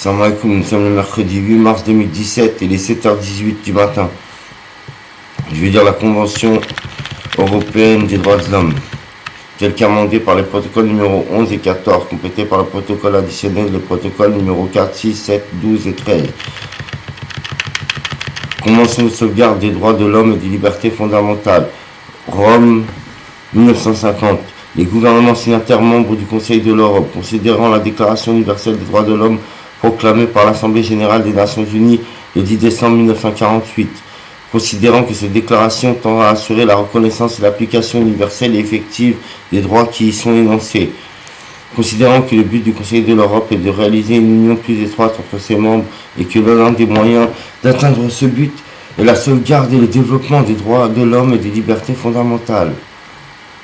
Salam alaikum, nous sommes le mercredi 8 mars 2017 et les 7h18 du matin. Je vais dire la Convention européenne des droits de l'homme, telle qu'amendée par les protocoles numéro 11 et 14, complétés par le protocole additionnel, les protocoles numéro 4, 6, 7, 12 et 13. Convention de sauvegarde des droits de l'homme et des libertés fondamentales. Rome, 1950. Les gouvernements signataires membres du Conseil de l'Europe, considérant la Déclaration universelle des droits de l'homme proclamée par l'Assemblée générale des Nations unies le 10 décembre 1948, considérant que cette déclaration tend à assurer la reconnaissance et l'application universelle et effective des droits qui y sont énoncés, considérant que le but du Conseil de l'Europe est de réaliser une union plus étroite entre ses membres et que l'un des moyens d'atteindre ce but est la sauvegarde et le développement des droits de l'homme et des libertés fondamentales,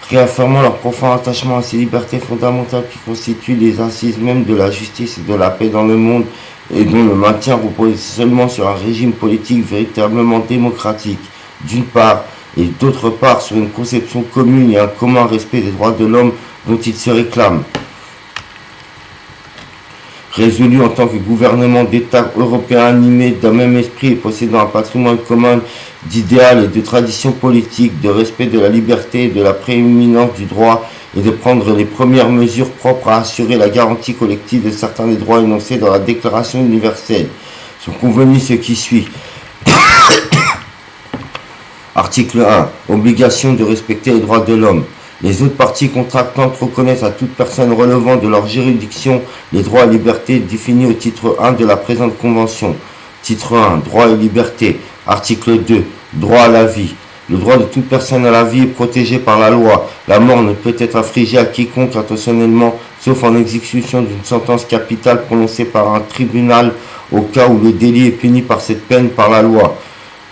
réaffirmant leur profond attachement à ces libertés fondamentales qui constituent les assises même de la justice et de la paix dans le monde et dont le maintien repose seulement sur un régime politique véritablement démocratique, d'une part, et d'autre part sur une conception commune et un commun respect des droits de l'homme dont ils se réclament. Résolu en tant que gouvernement d'État européen animé d'un même esprit et possédant un patrimoine commun d'idéal et de traditions politiques, de respect de la liberté et de la prééminence du droit, et de prendre les premières mesures propres à assurer la garantie collective de certains des droits énoncés dans la Déclaration universelle. Sont convenus ce qui suit. Article 1. Obligation de respecter les droits de l'homme. Les autres parties contractantes reconnaissent à toute personne relevant de leur juridiction les droits et libertés définis au titre 1 de la présente Convention. Titre 1. Droits et libertés. Article 2. Droit à la vie. Le droit de toute personne à la vie est protégé par la loi. La mort ne peut être infligée à quiconque intentionnellement, sauf en exécution d'une sentence capitale prononcée par un tribunal au cas où le délit est puni par cette peine par la loi.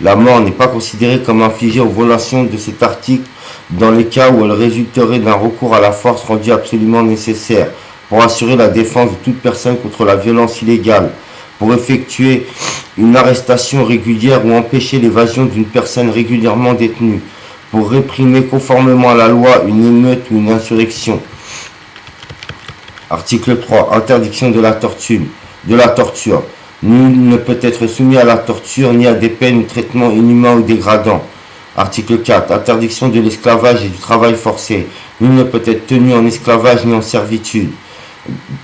La mort n'est pas considérée comme infligée en violation de cet article dans les cas où elle résulterait d'un recours à la force rendu absolument nécessaire pour assurer la défense de toute personne contre la violence illégale, pour effectuer une arrestation régulière ou empêcher l'évasion d'une personne régulièrement détenue, pour réprimer conformément à la loi une émeute ou une insurrection. Article 3. Interdiction de la torture. Nul ne peut être soumis à la torture ni à des peines ou traitements inhumains ou dégradants. Article 4. Interdiction de l'esclavage et du travail forcé. Nul ne peut être tenu en esclavage ni en servitude.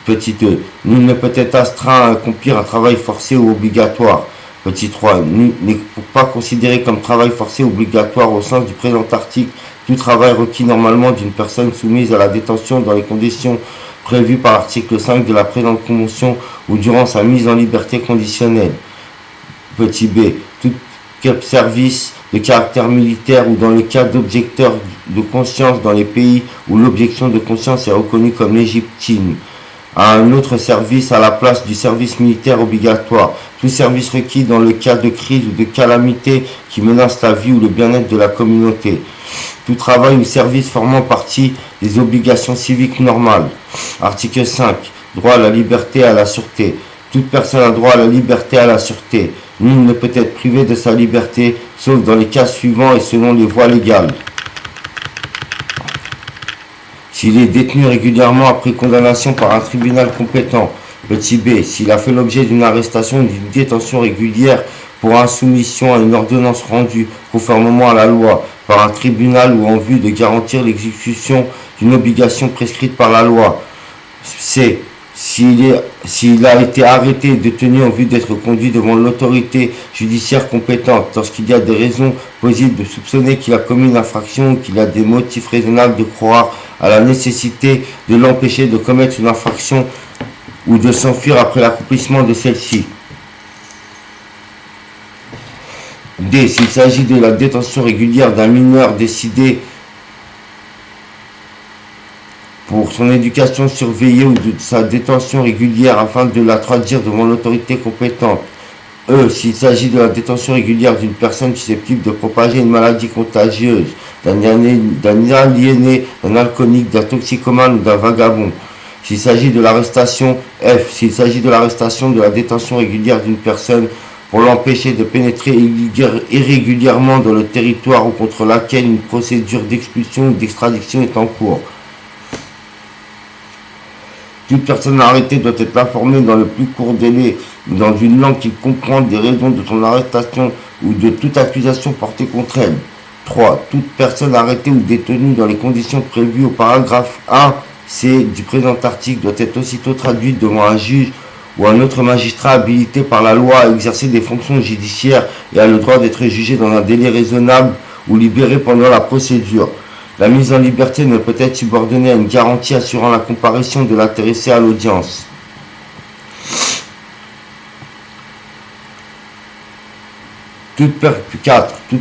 Petit 2. Nul ne peut être astreint à accomplir un travail forcé ou obligatoire. Petit 3. N'est pas considéré comme travail forcé ou obligatoire au sens du présent article tout travail requis normalement d'une personne soumise à la détention dans les conditions prévues par l'article 5 de la présente Convention ou durant sa mise en liberté conditionnelle. Petit b. Tout service de caractère militaire ou dans le cas d'objecteurs de conscience dans les pays où l'objection de conscience est reconnue comme légitime, à un autre service à la place du service militaire obligatoire, tout service requis dans le cas de crise ou de calamité qui menace la vie ou le bien-être de la communauté, tout travail ou service formant partie des obligations civiques normales. Article 5. Droit à la liberté et à la sûreté. Toute personne a droit à la liberté et à la sûreté. Nul ne peut être privé de sa liberté, sauf dans les cas suivants et selon les voies légales. S'il est détenu régulièrement après condamnation par un tribunal compétent. Petit b. S'il a fait l'objet d'une arrestation ou d'une détention régulière pour insoumission à une ordonnance rendue conformément à la loi par un tribunal ou en vue de garantir l'exécution d'une obligation prescrite par la loi. C. S'il a été arrêté et détenu en vue d'être conduit devant l'autorité judiciaire compétente, lorsqu'il y a des raisons possibles de soupçonner qu'il a commis une infraction ou qu'il a des motifs raisonnables de croire à la nécessité de l'empêcher de commettre une infraction ou de s'enfuir après l'accomplissement de celle-ci. D. S'il s'agit de la détention régulière d'un mineur décidé pour son éducation surveillée ou de sa détention régulière afin de la traduire devant l'autorité compétente. E. S'il s'agit de la détention régulière d'une personne susceptible de propager une maladie contagieuse, d'un aliéné, d'un alcoolique, d'un toxicomane ou d'un vagabond. S'il s'agit de l'arrestation. F. S'il s'agit de l'arrestation de la détention régulière d'une personne pour l'empêcher de pénétrer irrégulièrement dans le territoire ou contre laquelle une procédure d'expulsion ou d'extradition est en cours. Toute personne arrêtée doit être informée dans le plus court délai, dans une langue qui comprend des raisons de son arrestation ou de toute accusation portée contre elle. 3. Toute personne arrêtée ou détenue dans les conditions prévues au paragraphe 1c du présent article doit être aussitôt traduite devant un juge ou un autre magistrat habilité par la loi à exercer des fonctions judiciaires et a le droit d'être jugé dans un délai raisonnable ou libéré pendant la procédure. La mise en liberté ne peut être subordonnée à une garantie assurant la comparution de l'intéressé à l'audience. Toute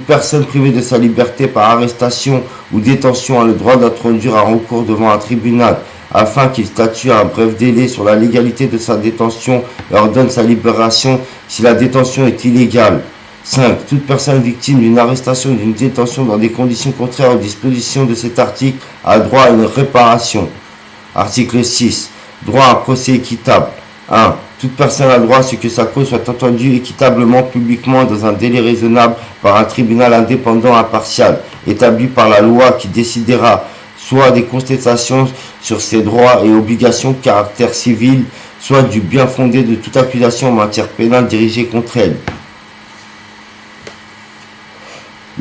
personne privée de sa liberté par arrestation ou détention a le droit d'introduire un recours devant un tribunal afin qu'il statue à un bref délai sur la légalité de sa détention et ordonne sa libération si la détention est illégale. 5. Toute personne victime d'une arrestation ou d'une détention dans des conditions contraires aux dispositions de cet article a droit à une réparation. Article 6. Droit à un procès équitable. 1. Toute personne a droit à ce que sa cause soit entendue équitablement, publiquement, dans un délai raisonnable par un tribunal indépendant impartial, établi par la loi qui décidera soit des contestations sur ses droits et obligations de caractère civil, soit du bien fondé de toute accusation en matière pénale dirigée contre elle.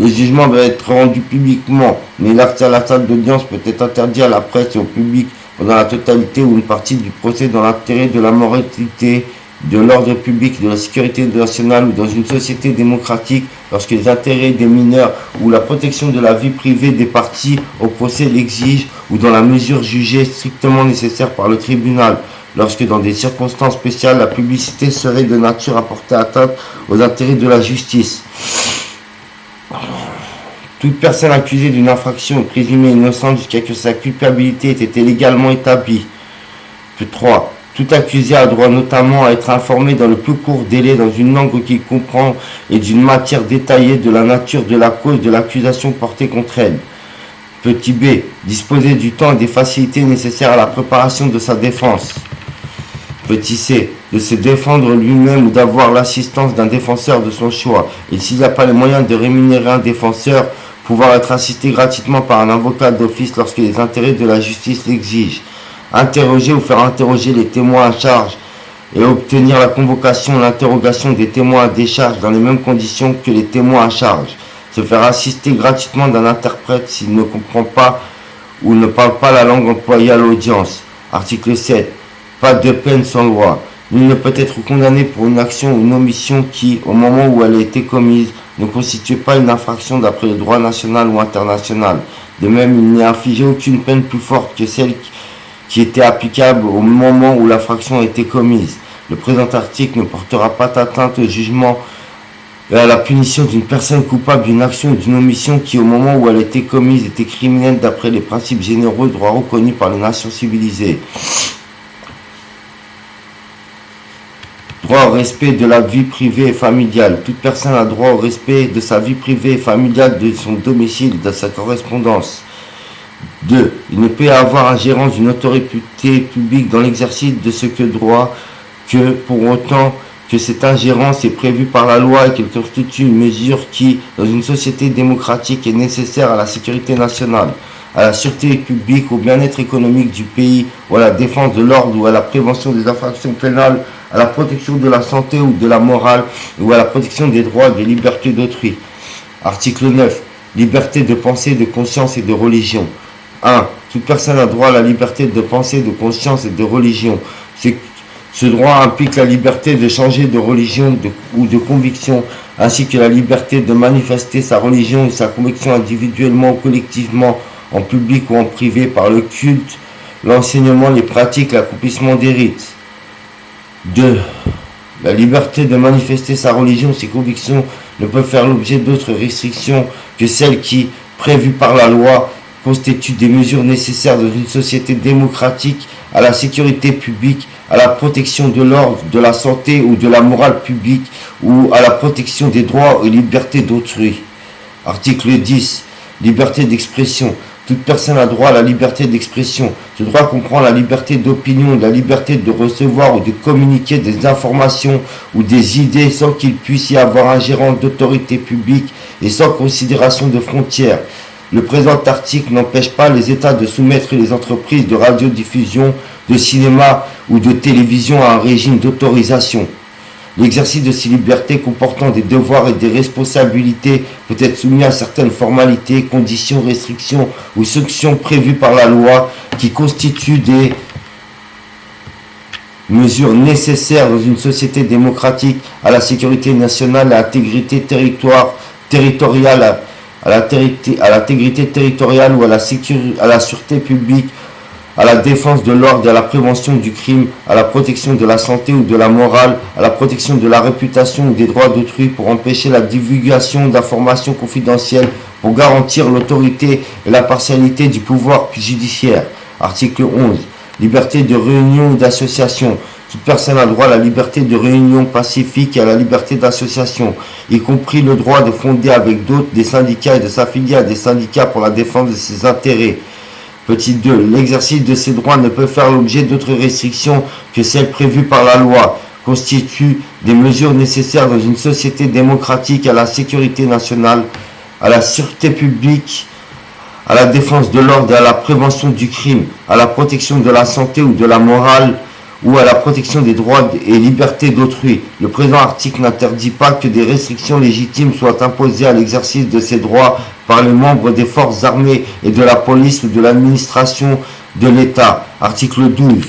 Le jugement doit être rendu publiquement, mais l'accès à la salle d'audience peut être interdit à la presse et au public pendant la totalité ou une partie du procès dans l'intérêt de la moralité, de l'ordre public, de la sécurité nationale ou dans une société démocratique lorsque les intérêts des mineurs ou la protection de la vie privée des parties au procès l'exigent ou dans la mesure jugée strictement nécessaire par le tribunal, lorsque dans des circonstances spéciales la publicité serait de nature à porter atteinte aux intérêts de la justice. Toute personne accusée d'une infraction est présumée innocente jusqu'à ce que sa culpabilité ait été légalement établie. 3. Tout accusé a droit notamment à être informé dans le plus court délai dans une langue qu'il comprend et d'une matière détaillée de la nature de la cause de l'accusation portée contre elle. Petit b. Disposer du temps et des facilités nécessaires à la préparation de sa défense. Petit c. De se défendre lui-même ou d'avoir l'assistance d'un défenseur de son choix. Et s'il n'y a pas les moyens de rémunérer un défenseur, pouvoir être assisté gratuitement par un avocat d'office lorsque les intérêts de la justice l'exigent. Interroger ou faire interroger les témoins à charge et obtenir la convocation ou l'interrogation des témoins à décharge dans les mêmes conditions que les témoins à charge. Se faire assister gratuitement d'un interprète s'il ne comprend pas ou ne parle pas la langue employée à l'audience. Article 7. Pas de peine sans loi. Nul ne peut être condamné pour une action ou une omission qui, au moment où elle a été commise, ne constitue pas une infraction d'après le droit national ou international. De même, il n'est infligé aucune peine plus forte que celle qui était applicable au moment où l'infraction a été commise. Le présent article ne portera pas atteinte au jugement et à la punition d'une personne coupable d'une action ou d'une omission qui, au moment où elle a été commise, était criminelle d'après les principes généraux de droit reconnus par les nations civilisées. Droit au respect de la vie privée et familiale. Toute personne a droit au respect de sa vie privée et familiale, de son domicile et de sa correspondance. 2. Il ne peut y avoir ingérence d'une autorité publique dans l'exercice de ce que droit que pour autant que cette ingérence est prévue par la loi et qu'elle constitue une mesure qui, dans une société démocratique, est nécessaire à la sécurité nationale, à la sûreté publique, au bien-être économique du pays, ou à la défense de l'ordre, ou à la prévention des infractions pénales, à la protection de la santé ou de la morale, ou à la protection des droits et des libertés d'autrui. Article 9. Liberté de pensée, de conscience et de religion. 1. Toute personne a droit à la liberté de pensée, de conscience et de religion. Ce droit implique la liberté de changer de religion ou de conviction, ainsi que la liberté de manifester sa religion ou sa conviction individuellement ou collectivement, en public ou en privé, par le culte, l'enseignement, les pratiques, l'accomplissement des rites. 2. La liberté de manifester sa religion ou ses convictions ne peut faire l'objet d'autres restrictions que celles qui, prévues par la loi, constituent des mesures nécessaires dans une société démocratique à la sécurité publique, à la protection de l'ordre, de la santé ou de la morale publique, ou à la protection des droits et libertés d'autrui. Article 10. Liberté d'expression. Toute personne a droit à la liberté d'expression. Ce droit comprend la liberté d'opinion, la liberté de recevoir ou de communiquer des informations ou des idées sans qu'il puisse y avoir ingérence d'autorité publique et sans considération de frontières. Le présent article n'empêche pas les États de soumettre les entreprises de radiodiffusion, de cinéma ou de télévision à un régime d'autorisation. L'exercice de ces libertés comportant des devoirs et des responsabilités peut être soumis à certaines formalités, conditions, restrictions ou sanctions prévues par la loi qui constituent des mesures nécessaires dans une société démocratique à la sécurité nationale, à l'intégrité territoriale, à l'intégrité territoriale ou à la sûreté publique, à la défense de l'ordre et à la prévention du crime, à la protection de la santé ou de la morale, à la protection de la réputation ou des droits d'autrui, pour empêcher la divulgation d'informations confidentielles, pour garantir l'autorité et la partialité du pouvoir judiciaire. Article 11. Liberté de réunion ou d'association. Toute personne a droit à la liberté de réunion pacifique et à la liberté d'association, y compris le droit de fonder avec d'autres des syndicats et de s'affilier à des syndicats pour la défense de ses intérêts. Petit 2. L'exercice de ces droits ne peut faire l'objet d'autres restrictions que celles prévues par la loi, constituent des mesures nécessaires dans une société démocratique à la sécurité nationale, à la sûreté publique, à la défense de l'ordre et à la prévention du crime, à la protection de la santé ou de la morale, ou à la protection des droits et libertés d'autrui. Le présent article n'interdit pas que des restrictions légitimes soient imposées à l'exercice de ces droits par les membres des forces armées et de la police ou de l'administration de l'État. Article 12.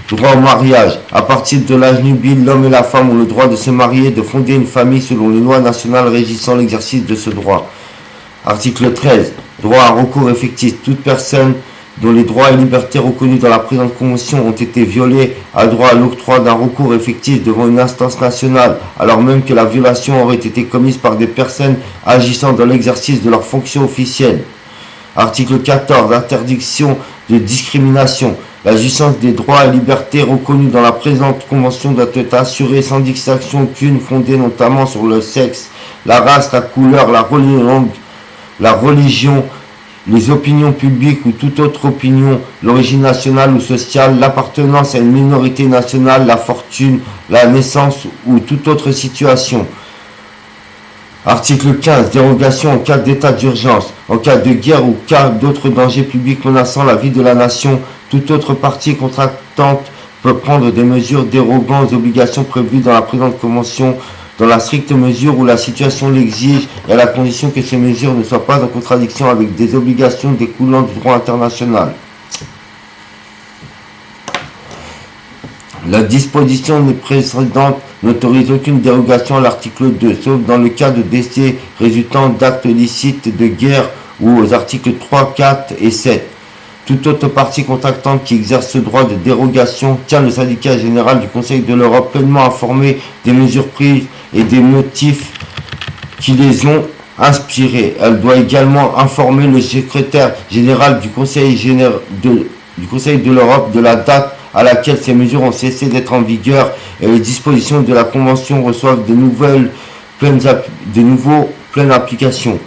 Droit au mariage. À partir de l'âge nubile, l'homme et la femme ont le droit de se marier et de fonder une famille selon les lois nationales régissant l'exercice de ce droit. Article 13. Droit à recours effectif. Toute personne dont les droits et libertés reconnus dans la présente convention ont été violés a droit à l'octroi d'un recours effectif devant une instance nationale, alors même que la violation aurait été commise par des personnes agissant dans l'exercice de leurs fonctions officielles. Article 14. Interdiction de discrimination. La jouissance des droits et libertés reconnus dans la présente convention doit être assurée sans distinction aucune, fondée notamment sur le sexe, la race, la couleur, la religion, les opinions publiques ou toute autre opinion, l'origine nationale ou sociale, l'appartenance à une minorité nationale, la fortune, la naissance ou toute autre situation. Article 15. Dérogation en cas d'état d'urgence. En cas de guerre ou cas d'autres dangers publics menaçant la vie de la nation, toute autre partie contractante peut prendre des mesures dérogant aux obligations prévues dans la présente convention, dans la stricte mesure où la situation l'exige et à la condition que ces mesures ne soient pas en contradiction avec des obligations découlant du droit international. La disposition précédente n'autorise aucune dérogation à l'article 2, sauf dans le cas de décès résultant d'actes licites de guerre ou aux articles 3, 4 et 7. Toute autre partie contractante qui exerce ce droit de dérogation tient le syndicat général du Conseil de l'Europe pleinement informé des mesures prises et des motifs qui les ont inspirés. Elle doit également informer le secrétaire général du Conseil de l'Europe de la date à laquelle ces mesures ont cessé d'être en vigueur et les dispositions de la Convention reçoivent de nouveau pleine application.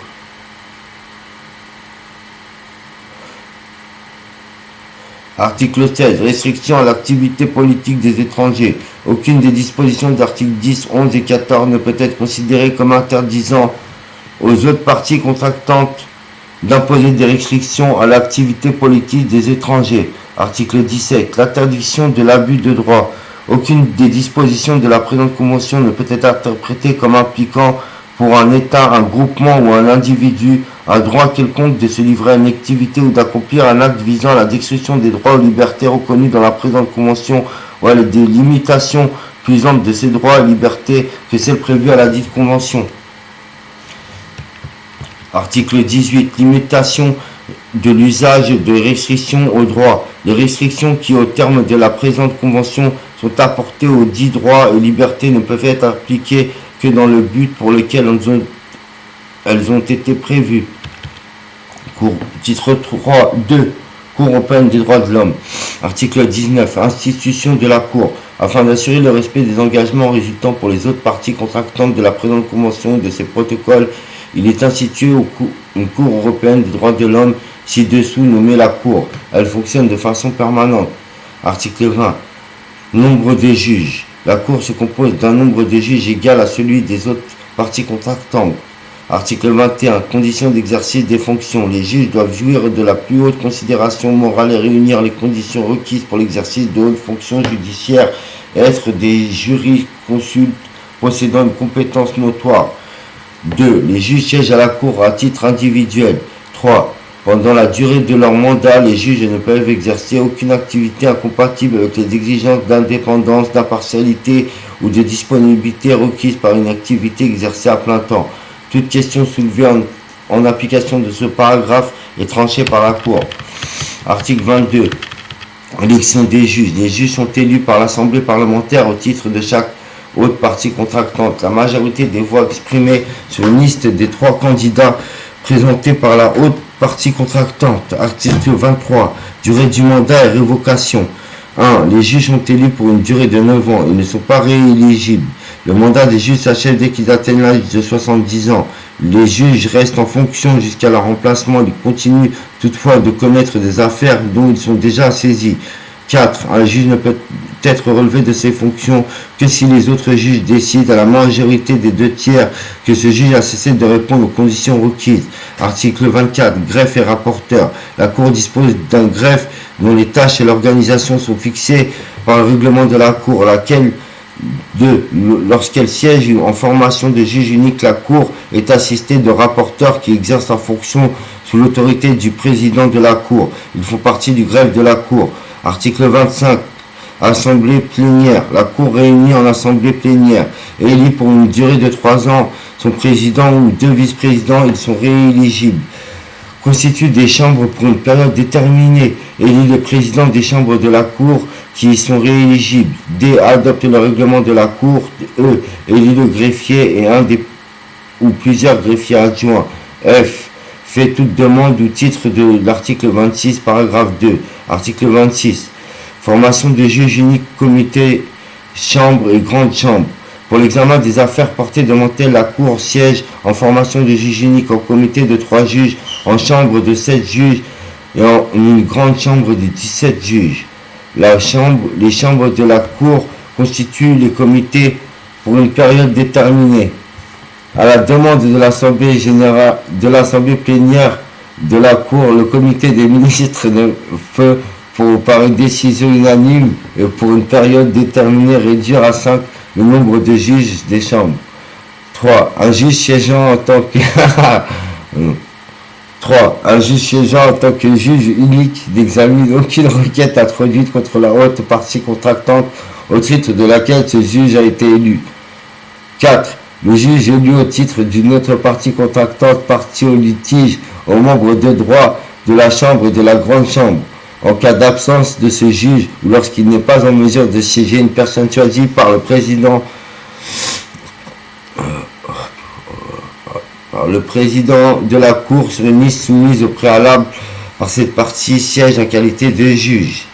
Article 16. Restriction à l'activité politique des étrangers. Aucune des dispositions des articles 10, 11 et 14 ne peut être considérée comme interdisant aux autres parties contractantes d'imposer des restrictions à l'activité politique des étrangers. Article 17. L'interdiction de l'abus de droit. Aucune des dispositions de la présente convention ne peut être interprétée comme impliquant pour un État, un groupement ou un individu un droit quelconque de se livrer à une activité ou d'accomplir un acte visant à la destruction des droits ou libertés reconnus dans la présente convention ou à des limitations plus amples de ces droits et libertés que celles prévues à la dite convention. Article 18. Limitation de l'usage de restrictions aux droits. Les restrictions qui, au terme de la présente convention, sont apportées aux dits droits et libertés ne peuvent être appliquées que dans le but pour lequel elles ont été prévues. Titre 3, 2. Cour européenne des droits de l'homme. Article 19. Institution de la Cour. Afin d'assurer le respect des engagements résultant pour les autres parties contractantes de la présente convention et de ses protocoles, il est institué une Cour européenne des droits de l'homme, ci-dessous nommée la Cour. Elle fonctionne de façon permanente. Article 20. Nombre des juges. La Cour se compose d'un nombre de juges égal à celui des autres parties contractantes. Article 21. Conditions d'exercice des fonctions. Les juges doivent jouir de la plus haute considération morale et réunir les conditions requises pour l'exercice de hautes fonctions judiciaires et être des jurisconsultes possédant une compétence notoire. 2. Les juges siègent à la Cour à titre individuel. 3. Pendant la durée de leur mandat, les juges ne peuvent exercer aucune activité incompatible avec les exigences d'indépendance, d'impartialité ou de disponibilité requises par une activité exercée à plein temps. Toute question soulevée en application de ce paragraphe est tranchée par la Cour. Article 22. Élection des juges. Les juges sont élus par l'Assemblée parlementaire au titre de chaque haute partie contractante. La majorité des voix exprimées sur une liste des 3 candidats présentés par la haute partie contractante. Article 23. Durée du mandat et révocation. 1. Les juges sont élus pour une durée de 9 ans. Ils ne sont pas rééligibles. Le mandat des juges s'achève dès qu'ils atteignent l'âge de 70 ans. Les juges restent en fonction jusqu'à leur remplacement. Ils continuent toutefois de commettre des affaires dont ils sont déjà saisis. 4. Un juge ne peut être relevé de ses fonctions que si les autres juges décident à la majorité des 2 tiers que ce juge a cessé de répondre aux conditions requises. Article 24. Greffe et rapporteur. La Cour dispose d'un greffe dont les tâches et l'organisation sont fixées par le règlement de la Cour, laquelle lorsqu'elle siège en formation de juge unique, la Cour est assistée de rapporteurs qui exercent en fonction sous l'autorité du président de la Cour. Ils font partie du greffe de la Cour. Article 25. Assemblée plénière. La Cour réunit en assemblée plénière et élit pour une durée de 3 ans son président ou 2 vice-présidents. Ils sont rééligibles. Constitue des chambres pour une période déterminée. Élit le président des chambres de la Cour qui y sont rééligibles. D. Adopte le règlement de la Cour. E. Élit le greffier et un des ou plusieurs greffiers adjoints. F. Fait toute demande ou titre de l'article 26, paragraphe 2. Article 26. Formation de juges uniques, comité, chambre et grande chambre. Pour l'examen des affaires portées devant elle, la Cour siège en formation de juges uniques en comité de 3 juges, en chambre de 7 juges et en une grande chambre de 17 juges. Les chambres de la Cour constituent les comités pour une période déterminée. À la demande de l'Assemblée générale, de l'Assemblée plénière de la Cour, le comité des ministres ne peut, par une décision unanime et pour une période déterminée, réduire à 5 le nombre de juges des chambres. 3. Un juge siégeant en tant que 3. Un juge siégeant en tant que juge unique n'examine aucune requête introduite contre la haute partie contractante au titre de laquelle ce juge a été élu. 4. Le juge élu au titre d'une autre partie contractante partie au litige aux membres de droit de la Chambre et de la Grande Chambre. En cas d'absence de ce juge ou lorsqu'il n'est pas en mesure de siéger, une personne choisie par le président de la Cour sur une liste soumise au préalable par cette partie siège en qualité de juge.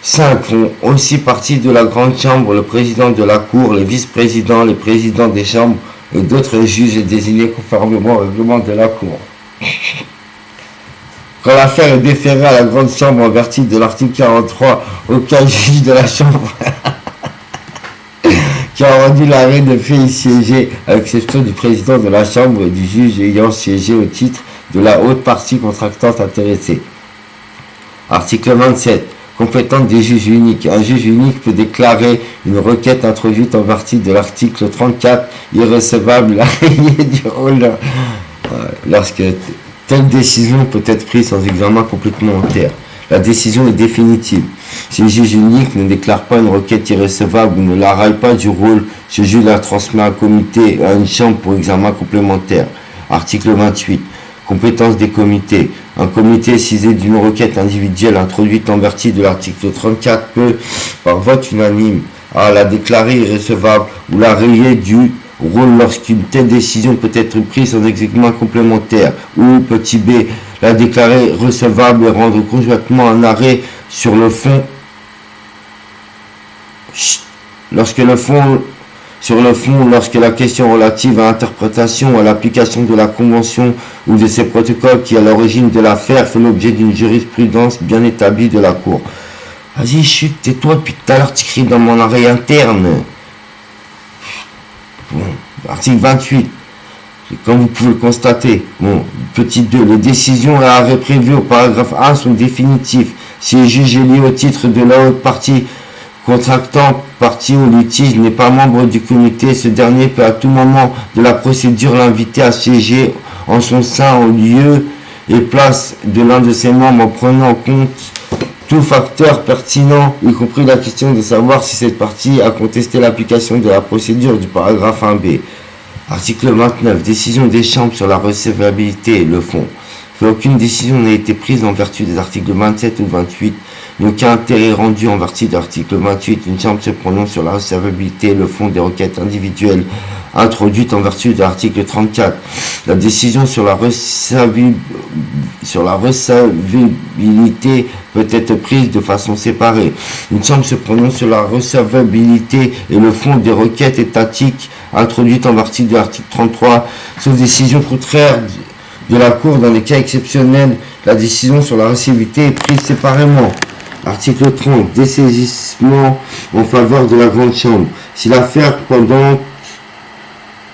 5. Font aussi partie de la Grande Chambre le président de la Cour, les vice-présidents, les présidents des chambres et d'autres juges désignés conformément au règlement de la Cour. Quand l'affaire est déférée à la Grande Chambre en vertu de l'article 43, aucun juge de la Chambre qui a rendu l'arrêt ne fait y siéger, à l'exception du président de la Chambre et du juge ayant siégé au titre de la haute partie contractante intéressée. Article 27. Compétence des juges uniques. Un juge unique peut déclarer une requête introduite en vertu de l'article 34 irrecevable l'araignée du rôle lorsque telle décision peut être prise sans examen complémentaire. La décision est définitive. Si le juge unique ne déclare pas une requête irrecevable ou ne la raille pas du rôle, ce juge la transmet à un comité et à une chambre pour examen complémentaire. Article 28. Compétence des comités. Un comité saisi d'une requête individuelle introduite en vertu de l'article 34 peut, par vote unanime, la déclarer irrecevable ou la rayer du rôle lorsqu'une telle décision peut être prise sans examen complémentaire, ou petit b, la déclarer recevable et rendre conjointement un arrêt sur le fond lorsque la question relative à l'interprétation ou à l'application de la convention ou de ses protocoles qui à l'origine de l'affaire fait l'objet d'une jurisprudence bien établie de la Cour. Vas-y, chut, tais-toi, depuis tout à l'heure tu cries dans mon oreille interne. Bon, article 28. Comme vous pouvez le constater. Bon, petit 2. Les décisions et arrêts prévus au paragraphe 1 sont définitifs. Si le juge est lié au titre de la haute partie contractant, partie au litige n'est pas membre du comité, ce dernier peut à tout moment de la procédure l'inviter à siéger en son sein au lieu et place de l'un de ses membres en prenant en compte tout facteur pertinent, y compris la question de savoir si cette partie a contesté l'application de la procédure du paragraphe 1b. Article 29. Décision des chambres sur la recevabilité et le fond. Aucune décision n'a été prise en vertu des articles 27 ou 28. Aucun intérêt rendu en vertu de l'article 28. Une chambre se prononce sur la recevabilité et le fond des requêtes individuelles introduites en vertu de l'article 34. La décision sur la recevabilité peut être prise de façon séparée. Une chambre se prononce sur la recevabilité et le fond des requêtes étatiques introduites en vertu de l'article 33, sauf décision contraire de la Cour dans les cas exceptionnels. La décision sur la recevabilité est prise séparément. Article 30. Dessaisissement en faveur de la grande chambre. Si l'affaire pendante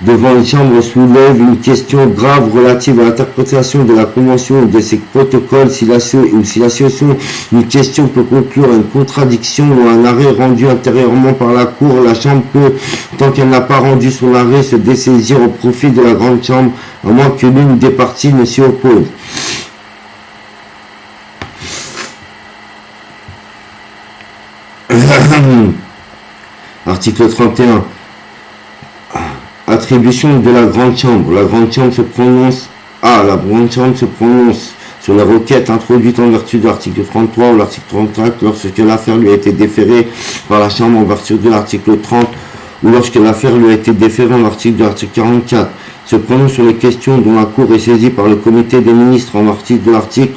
devant une chambre soulève une question grave relative à l'interprétation de la convention ou de ses protocoles, si la situation d'une question peut conclure à une contradiction ou à un arrêt rendu antérieurement par la Cour, la chambre peut, tant qu'elle n'a pas rendu son arrêt, se dessaisir au profit de la grande chambre, à moins que l'une des parties ne s'y oppose. Article 31. Attribution de la grande chambre. La grande chambre se prononce sur la requête introduite en vertu de l'article 33 ou l'article 34 lorsque l'affaire lui a été déférée par la chambre en vertu de l'article 30 ou lorsque l'affaire lui a été déférée en vertu de l'article 44. Se prononce sur les questions dont la Cour est saisie par le comité des ministres en vertu de l'article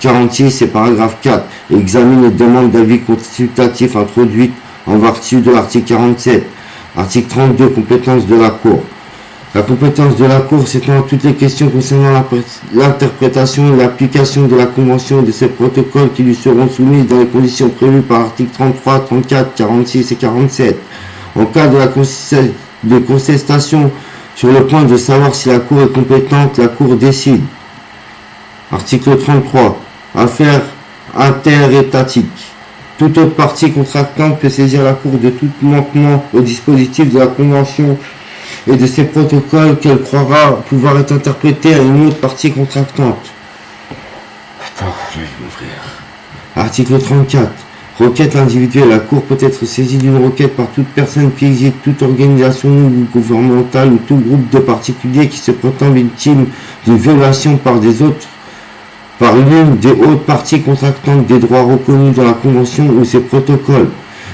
46 et paragraphe 4 et examine les demandes d'avis consultatifs introduites en vertu de l'article 47. Article 32. Compétence de la Cour. La compétence de la Cour s'étend à toutes les questions concernant l'interprétation et l'application de la Convention et de ses protocoles qui lui seront soumises dans les conditions prévues par articles 33, 34, 46 et 47. En cas de contestation sur le point de savoir si la Cour est compétente, la Cour décide. Article 33. Affaires interétatiques. Toute autre partie contractante peut saisir la Cour de tout manquement au dispositif de la Convention et de ses protocoles qu'elle croira pouvoir être interprété à une autre partie contractante. Article 34. Requête individuelle. La Cour peut être saisie d'une requête par toute personne physique, toute organisation non gouvernementale ou tout groupe de particuliers qui se prétend victime d'une violation par l'une des autres parties contractantes des droits reconnus dans la Convention ou ses protocoles.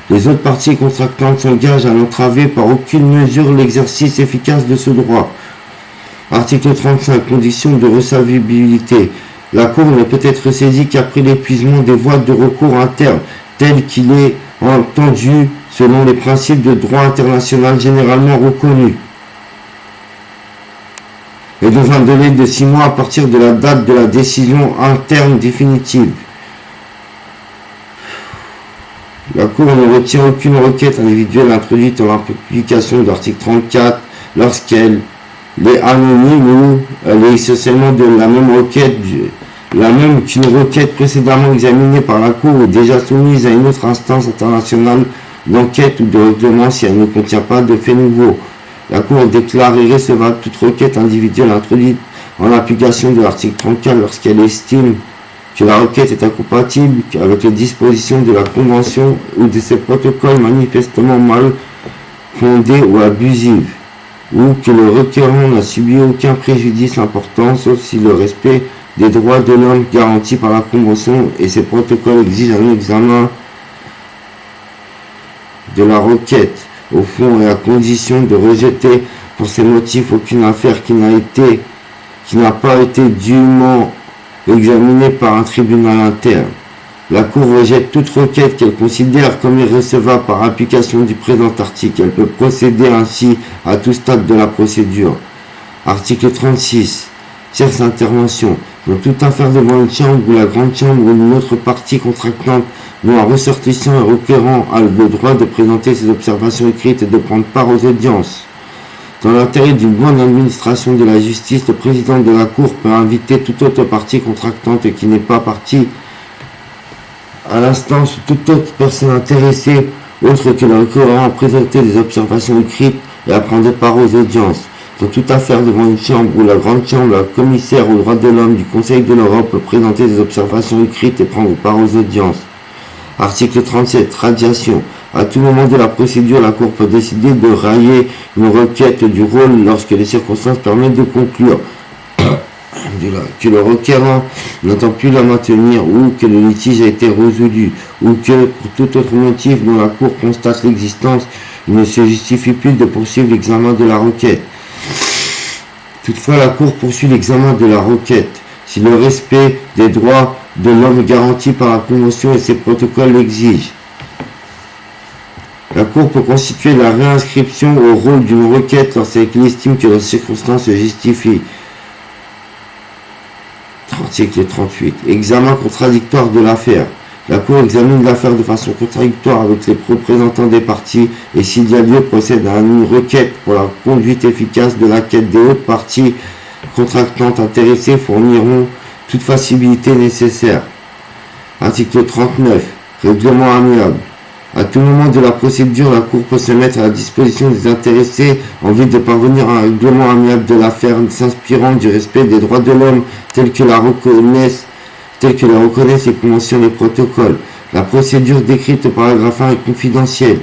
Les autres parties contractantes s'engagent à n'entraver par aucune mesure l'exercice efficace de ce droit. Article 35. Conditions de recevabilité. La Cour ne peut être saisie qu'après l'épuisement des voies de recours internes, tel qu'il est entendu selon les principes de droit international généralement reconnus, et dans un délai de 6 mois à partir de la date de la décision interne définitive. La Cour ne retient aucune requête individuelle introduite en application de l'article 34 lorsqu'elle est anonyme ou elle est essentiellement de la même requête, la même qu'une requête précédemment examinée par la Cour ou déjà soumise à une autre instance internationale d'enquête ou de règlement si elle ne contient pas de faits nouveaux. La Cour déclare irrecevable toute requête individuelle introduite en application de l'article 34 lorsqu'elle estime que la requête est incompatible avec les dispositions de la Convention ou de ses protocoles manifestement mal fondés ou abusifs, ou que le requérant n'a subi aucun préjudice important sauf si le respect des droits de l'homme garantis par la Convention et ses protocoles exigent un examen de la requête au fond et à condition de rejeter pour ces motifs aucune affaire qui n'a pas été dûment examinée par un tribunal interne. La Cour rejette toute requête qu'elle considère comme irrecevable par application du présent article. Elle peut procéder ainsi à tout stade de la procédure. Article 36. Tierce intervention. Dans toute affaire devant une chambre ou la grande chambre ou une autre partie contractante dont un ressortissant et requérant a le droit de présenter ses observations écrites et de prendre part aux audiences. Dans l'intérêt d'une bonne administration de la justice, le président de la Cour peut inviter toute autre partie contractante qui n'est pas partie à l'instance ou toute autre personne intéressée, autre que le requérant, à présenter des observations écrites et à prendre part aux audiences. Dans toute affaire devant une chambre ou la grande chambre, le commissaire aux droits de l'homme du Conseil de l'Europe peut présenter des observations écrites et prendre part aux audiences. Article 37. Radiation. À tout moment de la procédure, la Cour peut décider de railler une requête du rôle lorsque les circonstances permettent de conclure que le requérant n'entend plus la maintenir ou que le litige a été résolu ou que, pour tout autre motif dont la Cour constate l'existence, il ne se justifie plus de poursuivre l'examen de la requête. Toutefois, la Cour poursuit l'examen de la requête si le respect des droits de l'homme garanti par la Convention et ses protocoles l'exigent. La Cour peut constituer la réinscription au rôle d'une requête lorsqu'elle estime que la circonstance se justifie. Article 38. Examen contradictoire de l'affaire. La Cour examine l'affaire de façon contradictoire avec les représentants des parties et s'il y a lieu procède à une requête pour la conduite efficace de la quête des autres parties contractantes intéressées fourniront toute facilité nécessaire. Article 39. Règlement amiable. À tout moment de la procédure, la Cour peut se mettre à la disposition des intéressés en vue de parvenir à un règlement amiable de l'affaire s'inspirant du respect des droits de l'homme tels que la reconnaissent les conventions et les protocoles. La procédure décrite au paragraphe 1 est confidentielle.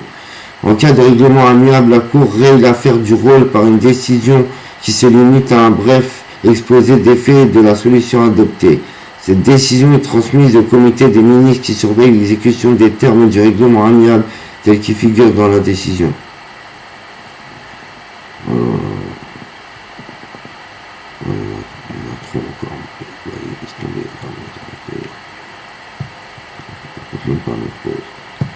En cas de règlement amiable, la Cour raye l'affaire du rôle par une décision qui se limite à un bref exposé des faits et de la solution adoptée. Cette décision est transmise au comité des ministres qui surveille l'exécution des termes du règlement amiable tels qu'ils figurent dans la décision. Même pas mes pauses.